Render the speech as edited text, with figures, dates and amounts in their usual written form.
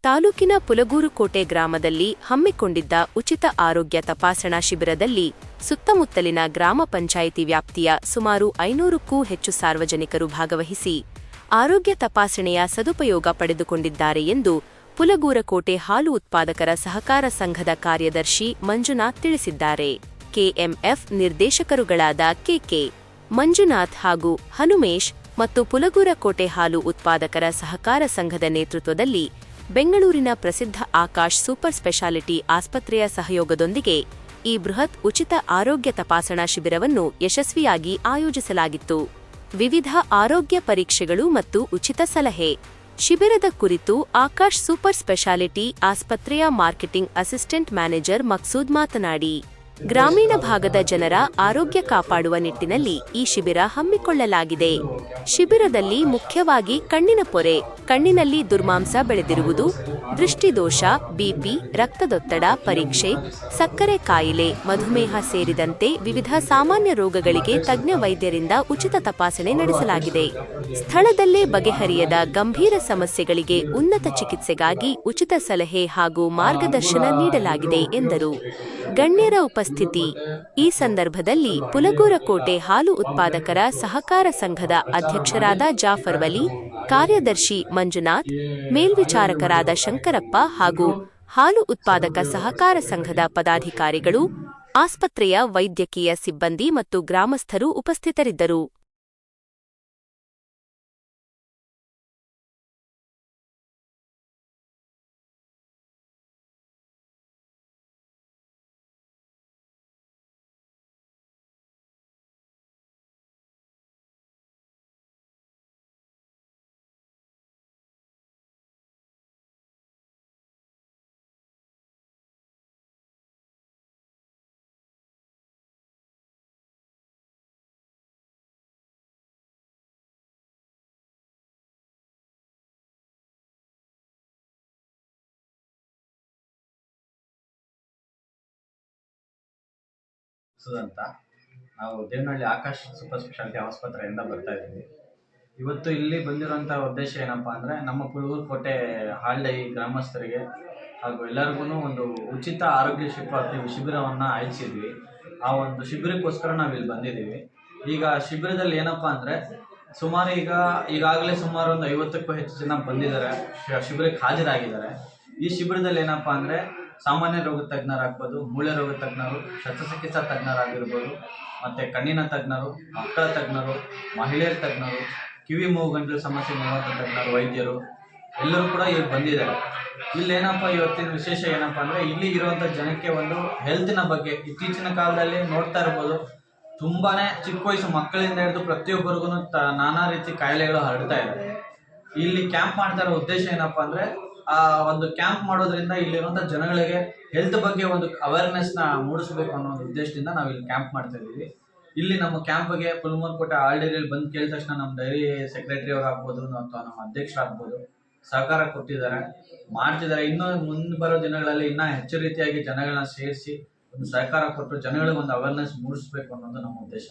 ತಾಲೂಕಿನ ಪುಲಗೂರುಕೋಟೆ ಗ್ರಾಮದಲ್ಲಿ ಹಮ್ಮಿಕೊಂಡಿದ್ದ ಉಚಿತ ಆರೋಗ್ಯ ತಪಾಸಣಾ ಶಿಬಿರದಲ್ಲಿ ಸುತ್ತಮುತ್ತಲಿನ ಗ್ರಾಮ ಪಂಚಾಯಿತಿ ವ್ಯಾಪ್ತಿಯ ಸುಮಾರು 500ಕ್ಕೂ ಹೆಚ್ಚು ಸಾರ್ವಜನಿಕರು ಭಾಗವಹಿಸಿ ಆರೋಗ್ಯ ತಪಾಸಣೆಯ ಸದುಪಯೋಗ ಪಡೆದುಕೊಂಡಿದ್ದಾರೆ ಎಂದು ಪುಲಗೂರುಕೋಟೆ ಹಾಲು ಉತ್ಪಾದಕರ ಸಹಕಾರ ಸಂಘದ ಕಾರ್ಯದರ್ಶಿ ಮಂಜುನಾಥ್ ತಿಳಿಸಿದ್ದಾರೆ. ಕೆಎಂಎಫ್ ನಿರ್ದೇಶಕರುಗಳಾದ ಕೆಕೆ ಮಂಜುನಾಥ್ ಹಾಗೂ ಹನುಮೇಶ್ ಮತ್ತು ಪುಲಗೂರುಕೋಟೆ ಹಾಲು ಉತ್ಪಾದಕರ ಸಹಕಾರ ಸಂಘದ ನೇತೃತ್ವದಲ್ಲಿ ಬೆಂಗಳೂರಿನ ಪ್ರಸಿದ್ಧ ಆಕಾಶ್ ಸೂಪರ್ ಸ್ಪೆಷಾಲಿಟಿ ಆಸ್ಪತ್ರೆಯ ಸಹಯೋಗದೊಂದಿಗೆ ಈ ಬೃಹತ್ ಉಚಿತ ಆರೋಗ್ಯ ತಪಾಸಣಾ ಶಿಬಿರವನ್ನು ಯಶಸ್ವಿಯಾಗಿ ಆಯೋಜಿಸಲಾಗಿತ್ತು. ವಿವಿಧ ಆರೋಗ್ಯ ಪರೀಕ್ಷೆಗಳು ಮತ್ತು ಉಚಿತ ಸಲಹೆ. ಶಿಬಿರದ ಕುರಿತು ಆಕಾಶ್ ಸೂಪರ್ ಸ್ಪೆಷಾಲಿಟಿ ಆಸ್ಪತ್ರೆಯ ಮಾರ್ಕೆಟಿಂಗ್ ಅಸಿಸ್ಟೆಂಟ್ ಮ್ಯಾನೇಜರ್ ಮಕ್ಸೂದ್ ಮಾತನಾಡಿ, ಗ್ರಾಮೀಣ ಭಾಗದ ಜನರ ಆರೋಗ್ಯ ಕಾಪಾಡುವ ನಿಟ್ಟಿನಲ್ಲಿ ಈ ಶಿಬಿರ ಹಮ್ಮಿಕೊಳ್ಳಲಾಗಿದೆ. ಶಿಬಿರದಲ್ಲಿ ಮುಖ್ಯವಾಗಿ ಕಣ್ಣಿನ ಪೊರೆ, ಕಣ್ಣಿನಲ್ಲಿ ದುರ್ಮಾಂಸ ಬೆಳೆದಿರುವುದು, ದೃಷ್ಟಿದೋಷ, ಬಿಪಿ, ರಕ್ತದೊತ್ತಡ ಪರೀಕ್ಷೆ, ಸಕ್ಕರೆ ಕಾಯಿಲೆ, ಮಧುಮೇಹ ಸೇರಿದಂತೆ ವಿವಿಧ ಸಾಮಾನ್ಯ ರೋಗಗಳಿಗೆ ತಜ್ಞ ವೈದ್ಯರಿಂದ ಉಚಿತ ತಪಾಸಣೆ ನಡೆಸಲಾಗಿದೆ. ಸ್ಥಳದಲ್ಲೇ ಬಗೆಹರಿಯದ ಗಂಭೀರ ಸಮಸ್ಯೆಗಳಿಗೆ ಉನ್ನತ ಚಿಕಿತ್ಸೆಗಾಗಿ ಉಚಿತ ಸಲಹೆ ಹಾಗೂ ಮಾರ್ಗದರ್ಶನ ನೀಡಲಾಗಿದೆ ಎಂದರು. ಗಣ್ಯರ ಉಪಸ್ಥಿತಿ. ಈ ಸಂದರ್ಭದಲ್ಲಿ ಪುಲಗೂರುಕೋಟೆ ಹಾಲು ಉತ್ಪಾದಕರ ಸಹಕಾರ ಸಂಘದ ಅಧ್ಯಕ್ಷರಾದ ಜಾಫರ್ ವಲಿ, ಕಾರ್ಯದರ್ಶಿ ಮಂಜುನಾಥ್, ಮೇಲ್ವಿಚಾರಕರಾದ ಶಂಕರಪ್ಪ ಹಾಗೂ ಹಾಲು ಉತ್ಪಾದಕ ಸಹಕಾರ ಸಂಘದ ಪದಾಧಿಕಾರಿಗಳು, ಆಸ್ಪತ್ರೆಯ ವೈದ್ಯಕೀಯ ಸಿಬ್ಬಂದಿ ಮತ್ತು ಗ್ರಾಮಸ್ಥರು ಉಪಸ್ಥಿತರಿದ್ದರು. ಅಂತ ನಾವು ದೇವನಹಳ್ಳಿ ಆಕಾಶ್ ಸೂಪರ್ ಸ್ಪೆಷಾಲಿಟಿ ಆಸ್ಪತ್ರೆಯಿಂದ ಬರ್ತಾ ಇದ್ದೀವಿ. ಇವತ್ತು ಇಲ್ಲಿ ಬಂದಿರೋಂಥ ಉದ್ದೇಶ ಏನಪ್ಪ ಅಂದರೆ, ನಮ್ಮ ಪುಲಗೂರುಕೋಟೆ ಹಾಲ್ಡೈ ಗ್ರಾಮಸ್ಥರಿಗೆ ಹಾಗೂ ಎಲ್ಲರಿಗೂ ಒಂದು ಉಚಿತ ಆರೋಗ್ಯ ಶಿಬಿರವನ್ನು ಆಯೋಜಿಸಿದ್ವಿ. ಆ ಒಂದು ಶಿಬಿರಕ್ಕೋಸ್ಕರ ನಾವು ಇಲ್ಲಿ ಬಂದಿದ್ದೀವಿ. ಈಗ ಶಿಬಿರದಲ್ಲಿ ಏನಪ್ಪ ಅಂದರೆ, ಸುಮಾರು ಈಗಾಗಲೇ ಸುಮಾರು ಒಂದು 50ಕ್ಕೂ ಹೆಚ್ಚು ಜನ ಬಂದಿದ್ದಾರೆ, ಶಿಬಿರಕ್ಕೆ ಹಾಜರಾಗಿದ್ದಾರೆ. ಈ ಶಿಬಿರದಲ್ಲಿ ಏನಪ್ಪ ಅಂದರೆ, ಸಾಮಾನ್ಯ ರೋಗ ತಜ್ಞರಾಗ್ಬೋದು, ಮೂಳೆ ರೋಗ ತಜ್ಞರು, ಶಸ್ತ್ರಚಿಕಿತ್ಸಾ ತಜ್ಞರಾಗಿರ್ಬೋದು, ಮತ್ತು ಕಣ್ಣಿನ ತಜ್ಞರು, ಮಕ್ಕಳ ತಜ್ಞರು, ಮಹಿಳೆಯರ ತಜ್ಞರು, ಕಿವಿ ಮೂಗು ಗಂಟಲು ಸಮಸ್ಯೆ ನಿವಾರಕ ತಜ್ಞರು, ವೈದ್ಯರು ಎಲ್ಲರೂ ಕೂಡ ಇಲ್ಲಿ ಬಂದಿದ್ದಾರೆ. ಇಲ್ಲೇನಪ್ಪ ಇವತ್ತಿನ ವಿಶೇಷ ಏನಪ್ಪ ಅಂದರೆ, ಇಲ್ಲಿ ಇರುವಂಥ ಜನಕ್ಕೆ ಒಂದು ಹೆಲ್ತಿನ ಬಗ್ಗೆ ಇತ್ತೀಚಿನ ಕಾಲದಲ್ಲಿ ನೋಡ್ತಾ ಇರ್ಬೋದು, ತುಂಬಾ ಚಿಕ್ಕ ವಯಸ್ಸು ಮಕ್ಕಳಿಂದ ಹಿಡಿದು ಪ್ರತಿಯೊಬ್ಬರಿಗೂ ನಾನಾ ರೀತಿ ಕಾಯಿಲೆಗಳು ಹರಡ್ತಾ ಇದೆ. ಇಲ್ಲಿ ಕ್ಯಾಂಪ್ ಮಾಡ್ತಾ ಇರೋ ಉದ್ದೇಶ ಏನಪ್ಪ ಅಂದರೆ, ಆ ಒಂದು ಕ್ಯಾಂಪ್ ಮಾಡೋದ್ರಿಂದ ಇಲ್ಲಿರುವಂಥ ಜನಗಳಿಗೆ ಹೆಲ್ತ್ ಬಗ್ಗೆ ಒಂದು ಅವೇರ್ನೆಸ್ನ ಮೂಡಿಸ್ಬೇಕು ಅನ್ನೋ ಒಂದು ಉದ್ದೇಶದಿಂದ ನಾವು ಇಲ್ಲಿ ಕ್ಯಾಂಪ್ ಮಾಡ್ತಾ ಇದ್ದೀವಿ. ಇಲ್ಲಿ ನಮ್ಮ ಕ್ಯಾಂಪ್ಗೆ ಪುಲಗೂರುಕೋಟೆ ಆಲ್ಡೈರಿಯಲ್ಲಿ ಬಂದು ಕೇಳಿದ ತಕ್ಷಣ ನಮ್ಮ ಡೈರಿ ಸೆಕ್ರೆಟರಿ ಅವರು ಆಗ್ಬೋದು ಅಥವಾ ನಮ್ಮ ಅಧ್ಯಕ್ಷರಾಗ್ಬೋದು ಸಹಕಾರ ಕೊಟ್ಟಿದ್ದಾರೆ, ಮಾಡ್ತಿದ್ದಾರೆ. ಇನ್ನೂ ಮುಂದೆ ಬರೋ ದಿನಗಳಲ್ಲಿ ಇನ್ನೂ ಹೆಚ್ಚು ರೀತಿಯಾಗಿ ಜನಗಳನ್ನ ಸೇರಿಸಿ ಒಂದು ಸಹಕಾರ ಕೊಟ್ಟು ಜನಗಳಿಗೆ ಒಂದು ಅವೇರ್ನೆಸ್ ಮೂಡಿಸ್ಬೇಕು ಅನ್ನೋದು ನಮ್ಮ ಉದ್ದೇಶ.